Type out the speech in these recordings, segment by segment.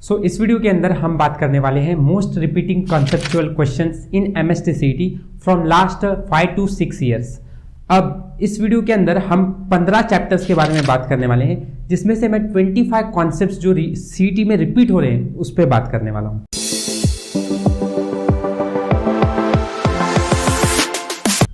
इस वीडियो के अंदर हम बात करने वाले हैं most repeating conceptual questions in MSTCT from last 5 to 6 years. अब इस वीडियो के अंदर हम 15 चैप्टर्स के बारे में बात करने वाले हैं, जिसमें से मैं 25 कॉन्सेप्ट्स जो सीटी में रिपीट हो रहे हैं उस पर बात करने वाला हूं।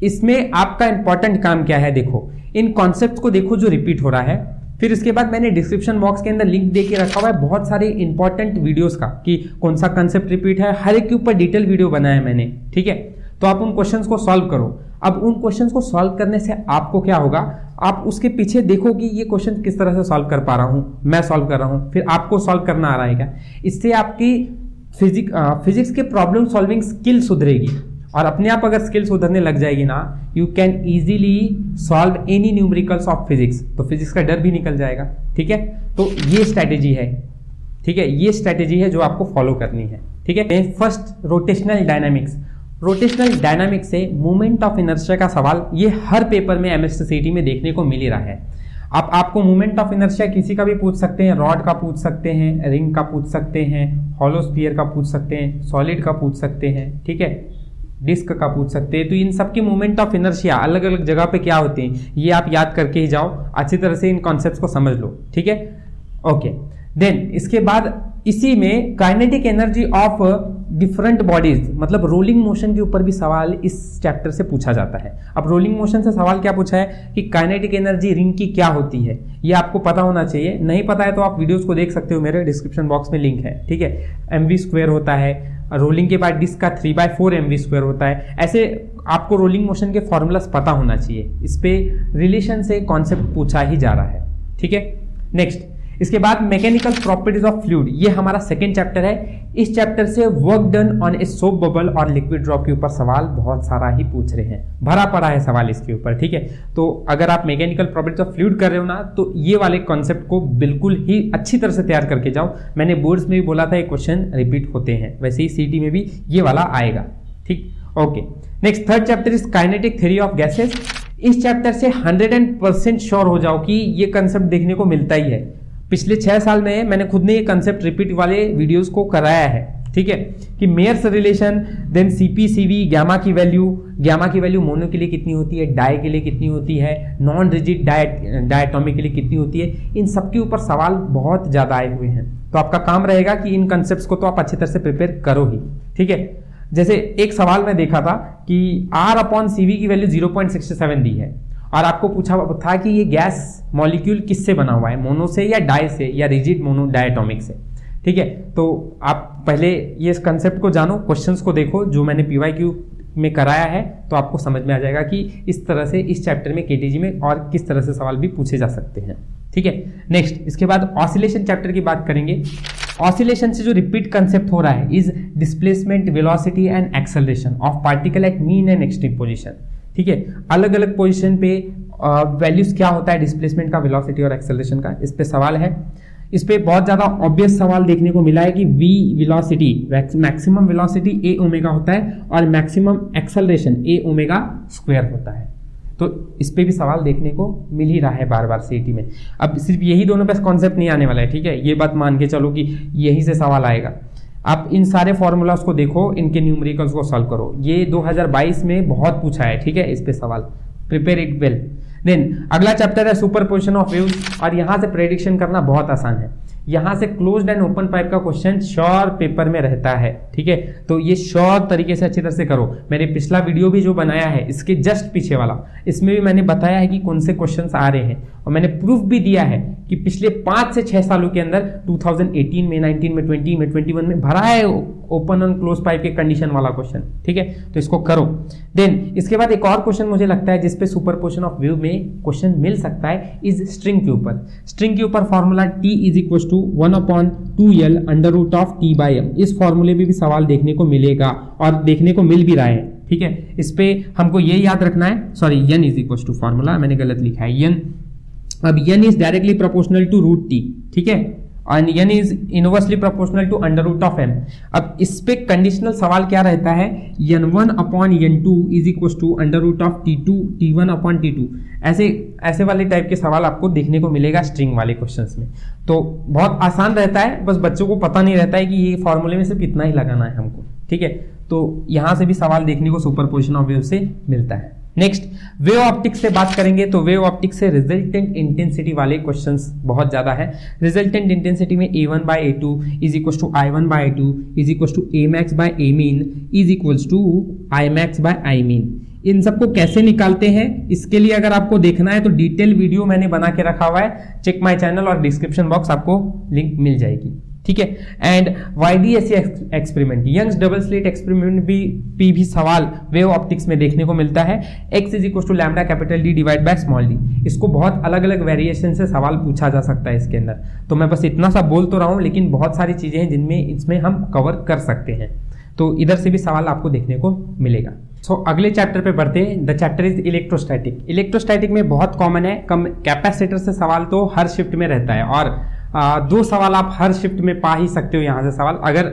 इसमें आपका इंपॉर्टेंट काम क्या है, देखो इन कॉन्सेप्ट्स को देखो जो रिपीट हो रहा है। फिर इसके बाद मैंने डिस्क्रिप्शन बॉक्स के अंदर लिंक दे के रखा हुआ है बहुत सारे इंपॉर्टेंट वीडियोस का कि कौन सा कंसेप्ट रिपीट है, हर एक के ऊपर डिटेल वीडियो बनाया है मैंने, ठीक है। तो आप उन क्वेश्चंस को सॉल्व करो। अब उन क्वेश्चंस को सॉल्व करने से आपको क्या होगा, आप उसके पीछे देखो कि ये क्वेश्चन किस तरह से सॉल्व कर पा रहा हूं, मैं सॉल्व कर रहा हूं, फिर आपको सॉल्व करना आ रहा है क्या। इससे आपकी फिजिक्स के प्रॉब्लम सॉल्विंग स्किल सुधरेगी, और अपने आप अगर स्किल सुधरने लग जाएगी ना, you can easily solve any numericals of physics. तो फिजिक्स का डर भी निकल जाएगा, ठीक है। तो ये स्ट्रैटेजी है, ठीक है, ये स्ट्रैटेजी है जो आपको फॉलो करनी है, ठीक है। First, rotational dynamics. Rotational dynamics से मोमेंट ऑफ इनर्शिया का सवाल ये हर पेपर में एमएसटीसीटी में देखने को मिल ही रहा है। आपको मोमेंट ऑफ इनर्शिया किसी का भी पूछ सकते हैं, रॉड का पूछ सकते हैं, रिंग का पूछ सकते हैं, हॉलो स्फीयर का पूछ सकते हैं, सॉलिड का पूछ सकते हैं, ठीक है, डिस्क का पूछ सकते हैं। तो इन सब की मोमेंट ऑफ इनर्शिया अलग अलग जगह पे क्या होती है ये आप याद करके ही जाओ, अच्छी तरह से इन कॉन्सेप्ट्स को समझ लो, ठीक है, ओके। देन इसके बाद इसी में kinetic energy of different bodies, मतलब रोलिंग मोशन के ऊपर भी सवाल इस चैप्टर से पूछा जाता है। अब रोलिंग मोशन से सवाल क्या पूछा है कि काइनेटिक एनर्जी रिंग की क्या होती है, ये आपको पता होना चाहिए। नहीं पता है तो आप वीडियोस को देख सकते हो, मेरे डिस्क्रिप्शन बॉक्स में लिंक है, ठीक है। mv² होता है, रोलिंग के बाद डिस्क का 3/4 mv² होता है। ऐसे आपको रोलिंग मोशन के फॉर्मूलास पता होना चाहिए। इस पे रिलेशन से कॉन्सेप्ट पूछा ही जा रहा है, ठीक है। नेक्स्ट, इसके बाद मैकेनिकल प्रॉपर्टीज ऑफ फ्लूइड, ये हमारा सेकेंड चैप्टर है। इस चैप्टर से work done on a soap bubble और लिक्विड ड्रॉप के ऊपर सवाल बहुत सारा ही पूछ रहे हैं, भरा पड़ा है सवाल इसके ऊपर, ठीक है। तो अगर आप मैकेनिकल प्रॉपर्टीज ऑफ फ्लूइड कर रहे हो ना, तो ये वाले कॉन्सेप्ट को बिल्कुल ही अच्छी तरह से तैयार करके जाओ। मैंने बोर्ड्स में भी बोला था ये क्वेश्चन रिपीट होते हैं, वैसे ही सीटी में भी ये वाला आएगा, ठीक, okay. Next, third chapter is kinetic theory of gases. इस चैप्टर से 100% श्योर हो जाओ कि ये कंसेप्ट देखने को मिलता ही है। पिछले 6 साल में मैंने खुद ने ये कंसेप्ट रिपीट वाले वीडियोस को कराया है, ठीक है, कि Mayer's relation, then CP CV, gamma की वैल्यू मोनो के लिए कितनी होती है, डाई के लिए कितनी होती है, नॉन रिजिड डायटोमिक के लिए कितनी होती है। इन सब के ऊपर सवाल बहुत ज्यादा आए हुए हैं। तो आपका काम रहेगा कि इन कंसेप्ट्स को तो आप अच्छी तरह से प्रिपेयर करो ही, ठीक है। जैसे एक सवाल मैं देखा था कि R/CV की वैल्यू 0.67 दी है, और आपको पूछा था कि ये गैस मॉलिक्यूल किससे बना हुआ है, मोनो से या डाई से या रिजिड मोनो डायटोमिक से, ठीक है। तो आप पहले ये कंसेप्ट को जानो, क्वेश्चंस को देखो जो मैंने PYQ में कराया है, तो आपको समझ में आ जाएगा कि इस तरह से इस चैप्टर में KTG में और किस तरह से सवाल भी पूछे जा सकते हैं, ठीक है। नेक्स्ट, इसके बाद ऑसिलेशन चैप्टर की बात करेंगे। ऑसिलेशन से जो रिपीट कंसेप्ट हो रहा है is displacement, velocity and acceleration of particle at mean and extreme position, ठीक है। अलग अलग पोजीशन पे वैल्यूज क्या होता है डिस्प्लेसमेंट का, वेलोसिटी और एक्सेलरेशन का, इस पे सवाल है। इस पे बहुत ज्यादा ऑब्वियस सवाल देखने को मिला है कि v velocity, maximum velocity a omega होता है और maximum acceleration a omega square होता है। तो इस पे भी सवाल देखने को मिल ही रहा है बार बार सीटी में। अब सिर्फ यही दोनों पे कॉन्सेप्ट नहीं आने वाला है, ठीक है, ये बात मान के चलो कि यही से सवाल आएगा। आप इन सारे फॉर्मूलाज को देखो, इनके न्यूमेरिकल्स को सॉल्व करो। ये 2022 में बहुत पूछा है, ठीक है, इस पे सवाल, प्रिपेयर इट वेल। देन अगला चैप्टर है सुपरपोजिशन ऑफ वेव्स, और यहां से प्रेडिक्शन करना बहुत आसान है। यहां से क्लोज्ड एंड ओपन पाइप का क्वेश्चन श्योर पेपर में रहता है, ठीक है। तो ये श्योर तरीके से अच्छी तरह से करो। मैंने पिछला वीडियो भी जो बनाया है इसके जस्ट पीछे वाला, इसमें भी मैंने बताया है कि कौन से क्वेश्चंस आ रहे हैं, और मैंने प्रूफ भी दिया है कि पिछले 5 से 6 सालों के अंदर 2018 में, 19 में, 20 में, 21 में भरा है ओपन एंड क्लोज पाइप के कंडीशन वाला क्वेश्चन, ठीक है। तो इसको करो। देन इसके बाद एक और क्वेश्चन मुझे लगता है जिसपे सुपरपोजिशन ऑफ वेव में क्वेश्चन मिल सकता है, इज स्ट्रिंग के ऊपर। स्ट्रिंग के ऊपर फॉर्मूला T = 1/2L √T/m। इस फॉर्मूले में भी सवाल देखने को मिलेगा और देखने को मिल भी रहा है, ठीक है। इस पे हमको ये याद रखना है, सॉरी, n = फॉर्मूला मैंने गलत लिखा है, n। अब n is directly proportional to √T, ठीक है। And n is inversely proportional to under root of m। अब इस पे कंडीशनल सवाल क्या रहता है, n1 upon n2 is equal to under root of t1 upon t2। ऐसे वाले टाइप के सवाल आपको देखने को मिलेगा स्ट्रिंग वाले क्वेश्चंस में। तो बहुत आसान रहता है, बस बच्चों को पता नहीं रहता है कि ये फॉर्मूले में सिर्फ इतना ही लगाना है हमको, ठीक है। तो यहां से भी सवाल देखने को सुपरपोजिशन ऑफ वेव से मिलता है। नेक्स्ट वेव ऑप्टिक्स से बात करेंगे तो वेव ऑप्टिक्स से रिजल्टेंट इंटेंसिटी वाले क्वेश्चंस बहुत ज्यादा है। रिजल्टेंट इंटेंसिटी में a1 by a2 is equal to i1 by i2 is equal to amax by amin is equal to imax by imin। इन सबको कैसे निकालते हैं, इसके लिए अगर आपको देखना है तो डिटेल वीडियो मैंने बना के रखा हुआ है, चेक माय चैनल और डिस्क्रिप्शन बॉक्स आपको लिंक मिल जाएगी, ठीक है। And YDSC experiment, Young's double slit experiment भी सवाल वेव ऑप्टिक्स में देखने को मिलता है। x is equal to lambda capital D divide by small d। इसको बहुत अलग अलग वेरिएशन से सवाल पूछा जा सकता है इसके अंदर। तो मैं बस इतना सा बोल तो रहा हूं, लेकिन बहुत सारी चीजें हैं जिनमें इसमें हम कवर कर सकते हैं। तो इधर से भी सवाल आपको देखने को मिलेगा। अगले चैप्टर पे बढ़ते हैं। The chapter is electrostatic. Electrostatic में बहुत कॉमन है, कैपेसिटर से सवाल तो हर शिफ्ट में रहता है और 2 सवाल आप हर शिफ्ट में पा ही सकते हो यहां से सवाल, अगर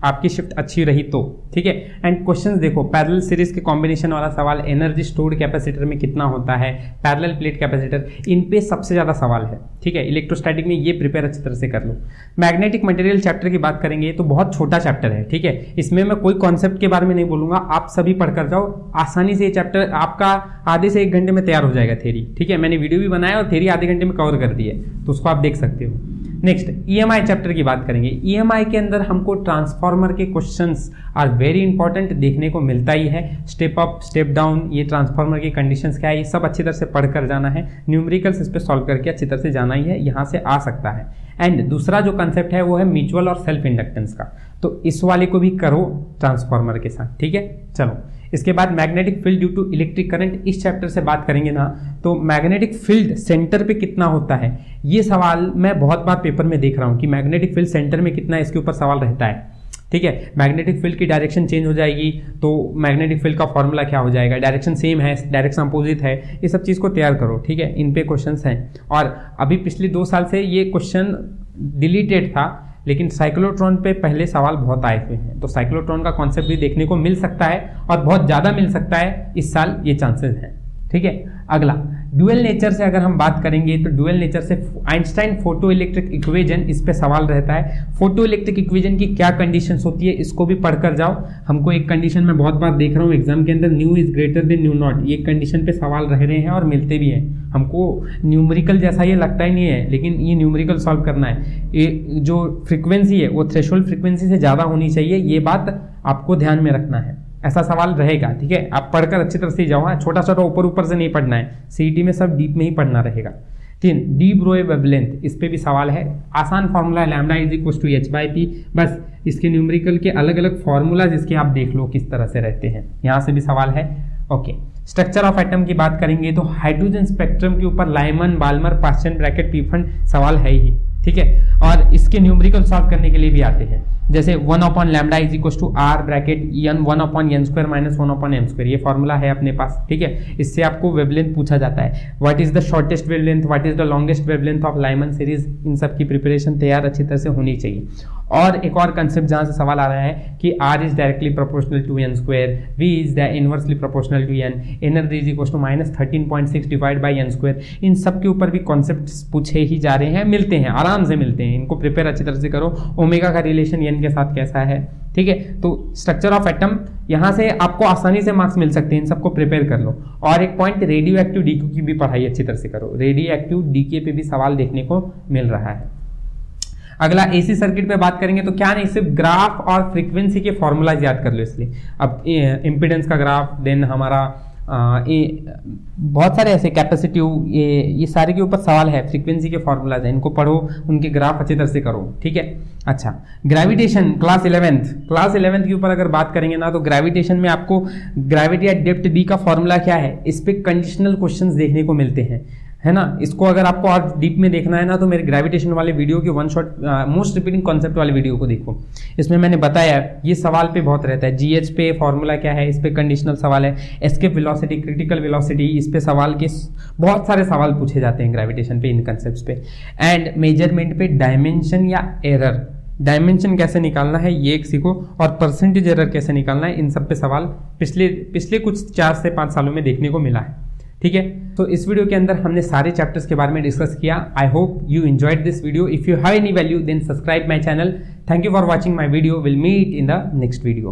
आपकी शिफ्ट अच्छी रही तो, ठीक है। एंड क्वेश्चंस देखो, पैरेलल सीरीज के कॉम्बिनेशन वाला सवाल, एनर्जी स्टोर्ड कैपेसिटर में कितना होता है, पैरेलल प्लेट कैपेसिटर, इन पे सबसे ज्यादा सवाल है, ठीक है। इलेक्ट्रोस्टैटिक में ये प्रिपेयर अच्छी तरह से कर लो। मैग्नेटिक मटेरियल चैप्टर की बात करेंगे तो बहुत छोटा चैप्टर है, ठीक है। इसमें मैं कोई कॉन्सेप्ट के बारे में नहीं बोलूंगा, आप सभी पढ़कर जाओ, आसानी से ये चैप्टर आपका आधे से 1 घंटे में तैयार हो जाएगा थ्योरी, ठीक है। मैंने वीडियो भी बनाया और थ्योरी आधे घंटे में कवर कर दी है, तो उसको आप देख सकते हो। नेक्स्ट EMI चैप्टर की बात करेंगे। EMI के अंदर हमको ट्रांसफार्मर के क्वेश्चंस आर वेरी इंपॉर्टेंट देखने को मिलता ही है। स्टेप अप, स्टेप डाउन, ये ट्रांसफार्मर की कंडीशंस क्या है, ये सब अच्छी तरह से पढ़कर जाना है। न्यूमेरिकल्स इस पे सॉल्व करके अच्छी तरह से जाना ही है, यहाँ से आ सकता है। एंड दूसरा जो कंसेप्ट है वो है म्यूचुअल और सेल्फ इंडक्टेंस का, तो इस वाले को भी करो ट्रांसफार्मर के साथ, ठीक है। चलो इसके बाद magnetic field due to electric current, इस चैप्टर से बात करेंगे ना, तो मैग्नेटिक फील्ड सेंटर पे कितना होता है, ये सवाल मैं बहुत बार पेपर में देख रहा हूं कि मैग्नेटिक फील्ड सेंटर में कितना है, इसके ऊपर सवाल रहता है, ठीक है। मैग्नेटिक फील्ड की डायरेक्शन चेंज हो जाएगी तो मैग्नेटिक फील्ड का फॉर्मूला क्या हो जाएगा, डायरेक्शन सेम है, डायरेक्शन अपोजिट है, ये सब चीज को तैयार करो, ठीक है। इन पे क्वेश्चंस हैं और अभी पिछले 2 साल से ये क्वेश्चन डिलीटेड था, लेकिन साइक्लोट्रॉन पे पहले सवाल बहुत आए हुए हैं, तो साइक्लोट्रॉन का कॉन्सेप्ट भी देखने को मिल सकता है और बहुत ज्यादा मिल सकता है इस साल, ये चांसेस हैं, ठीक है। अगला ड्यूअल नेचर से अगर हम बात करेंगे तो ड्यूअल नेचर से आइंस्टाइन फोटो इलेक्ट्रिक इक्वेशन, इस पे सवाल रहता है। फोटो इलेक्ट्रिक इक्वेशन की क्या कंडीशंस होती है, इसको भी पढ़कर जाओ। हमको एक कंडीशन में बहुत बार देख रहा हूँ एग्जाम के अंदर, new is greater than new not, ये कंडीशन पे सवाल रह रहे हैं और मिलते भी हैं। हमको न्यूमेरिकल जैसा ये लगता ही नहीं है, लेकिन ये न्यूमेरिकल सॉल्व करना है। ये जो फ्रीक्वेंसी है वो थ्रेशोल्ड फ्रीक्वेंसी से ज्यादा होनी चाहिए, ये बात आपको ध्यान में रखना है। ऐसा सवाल रहेगा, ठीक है। आप पढ़कर अच्छी तरह से जाओ, छोटा छोटा ऊपर से नहीं पढ़ना है, सीईटी में सब डीप में ही पढ़ना रहेगा। 3 डी ब्रोए वेवलेंथ, इस पे भी सवाल है। आसान फॉर्मूला है lambda is equal to h/p, बस इसके न्यूमेरिकल के अलग अलग फॉर्मूला जिसके आप देख लो किस तरह से रहते हैं, यहाँ से भी सवाल है, ओके। स्ट्रक्चर ऑफ एटम की बात करेंगे तो हाइड्रोजन स्पेक्ट्रम के ऊपर Lyman, Balmer, Paschen Brackett, Pfund सवाल है ही, ठीक है। और इसके न्यूमेरिकल सॉल्व करने के लिए भी आते हैं, जैसे 1 upon lambda is equal to r bracket n 1 upon n square minus 1 upon m square, ये फॉर्मूला है अपने पास, ठीक है। इससे आपको वेवलेंथ पूछा जाता है। What is the shortest wavelength, what is the longest wavelength of Lyman series, इन सब की प्रिपरेशन तैयार अच्छी तरह से होनी चाहिए। और एक और कंसेप्ट जहां से सवाल आ रहा है कि r is directly proportional to n square, v is the inversely proportional to n, energy is equal to minus 13.6 divide by n square, इन सब के ऊपर भी कॉन्सेप्ट पूछे ही जा रहे हैं, मिलते हैं, आराम से मिलते हैं, इनको प्रिपेयर अच्छी तरह से करो। ओमेगा का रिलेशन n के साथ कैसा है, ठीक है। तो स्ट्रक्चर ऑफ एटम यहां से आपको आसानी से मार्क्स मिल सकते हैं, इन सबको प्रिपेयर कर लो। और एक पॉइंट, रेडियो एक्टिव डीक्यू की भी पढ़ाई अच्छी तरह से करो, रेडियो एक्टिव डीके पे भी सवाल देखने को मिल रहा है। अगला एसी सर्किट पे बात करेंगे तो क्या नहीं, सिर्फ ग्राफ और फ्रीक्वेंसी के फॉर्मूलाज याद कर लो इसलिए। अब इम्पीडेंस का ग्राफ, देन हमारा बहुत सारे ऐसे कैपेसिटिव, ये सारे के ऊपर सवाल है, फ्रीक्वेंसी के फॉर्मूलाज हैं, इनको पढ़ो, उनके ग्राफ अच्छी तरह से करो, ठीक है। अच्छा, ग्रेविटेशन क्लास 11th के ऊपर अगर बात करेंगे ना, तो ग्रेविटेशन में आपको ग्रेविटी एट डेप्थ डी का फॉर्मूला क्या है, इस पे कंडीशनल क्वेश्चंस देखने को मिलते हैं, है ना। इसको अगर आपको और डीप में देखना है ना तो मेरे ग्रेविटेशन वाले वीडियो के one shot most repeating concept वाले वीडियो को देखो। इसमें मैंने बताया ये सवाल पे बहुत रहता है, जीएच पे फॉर्मूला क्या है, इस पे कंडीशनल सवाल है, एस्केप वेलोसिटी, क्रिटिकल वेलोसिटी, इस पे सवाल के बहुत सारे सवाल पूछे जाते हैं ग्रेविटेशन पे, इन कंसेप्ट पे। एंड मेजरमेंट पे डायमेंशन या एरर, डायमेंशन कैसे निकालना है ये एक सीखो, और परसेंटेज एरर कैसे निकालना है, इन सब पे सवाल पिछले कुछ 4 से 5 सालों में देखने को मिला है। ठीक है, तो इस वीडियो के अंदर हमने सारे चैप्टर्स के बारे में डिस्कस किया। I hope you enjoyed this video. If you have any value then subscribe my channel. Thank you for watching my video. Will meet in the next video.